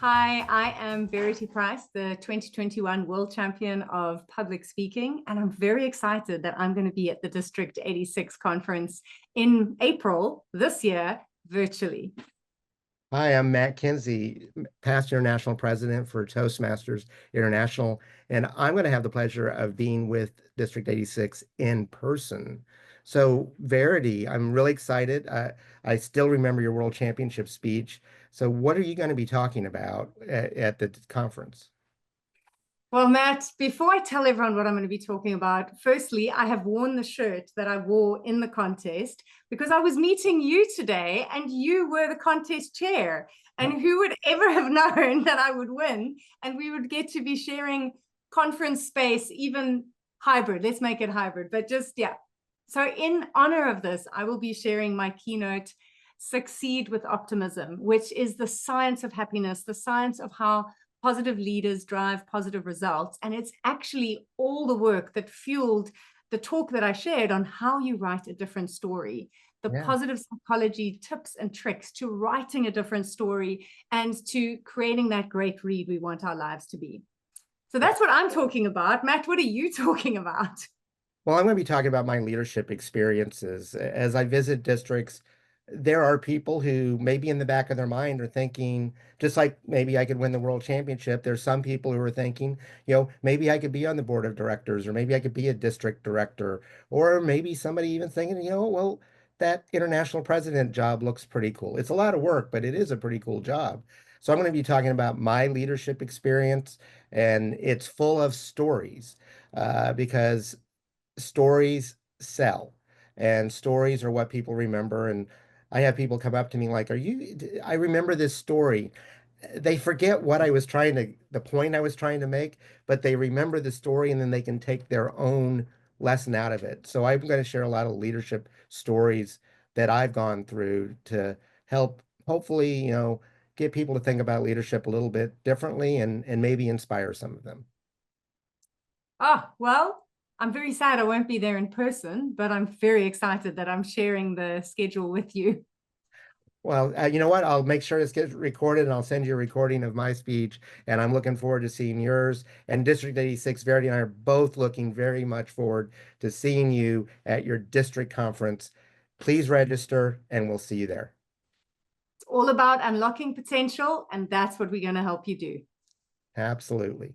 Hi, I am Verity Price, the 2021 World Champion of Public Speaking, and I'm very excited that I'm going to be at the District 86 conference in April this year, virtually. Hi, I'm Matt Kinsey, past international president for Toastmasters International, and I'm going to have the pleasure of being with District 86 in person. So, Verity, I'm really excited. I still remember your World Championship speech. So, what are you going to be talking about at the conference? Well, Matt, before I tell everyone what I'm going to be talking about, firstly, I have worn the shirt that I wore in the contest because I was meeting you today and you were the contest chair. And who would ever have known that I would win and we would get to be sharing conference space, even hybrid. Let's make it hybrid, but just, yeah. So in honor of this, I will be sharing my keynote, Succeed with Optimism, which is the science of happiness, the science of how positive leaders drive positive results. And it's actually all the work that fueled the talk that I shared on how you write a different story, the positive psychology tips and tricks to writing a different story and to creating that great read we want our lives to be. So that's what I'm talking about. Matt, what are you talking about? Well, I'm going to be talking about my leadership experiences. As I visit districts, there are people who maybe in the back of their mind are thinking, just like maybe I could win the world championship, there's some people who are thinking, maybe I could be on the board of directors, or maybe I could be a district director, or maybe somebody even thinking, well, that international president job looks pretty cool. It's a lot of work, but it is a pretty cool job. So I'm going to be talking about my leadership experience, and it's full of stories because stories sell, and stories are what people remember. And I have people come up to me like, I remember this story. They forget what the point I was trying to make, but they remember the story and then they can take their own lesson out of it. So I'm going to share a lot of leadership stories that I've gone through to help, hopefully, get people to think about leadership a little bit differently and maybe inspire some of them. Oh, well, I'm very sad I won't be there in person, but I'm very excited that I'm sharing the schedule with you. Well, you know what? I'll make sure this gets recorded and I'll send you a recording of my speech. And I'm looking forward to seeing yours. And District 86, Verity and I are both looking very much forward to seeing you at your district conference. Please register and we'll see you there. It's all about unlocking potential, and that's what we're going to help you do. Absolutely.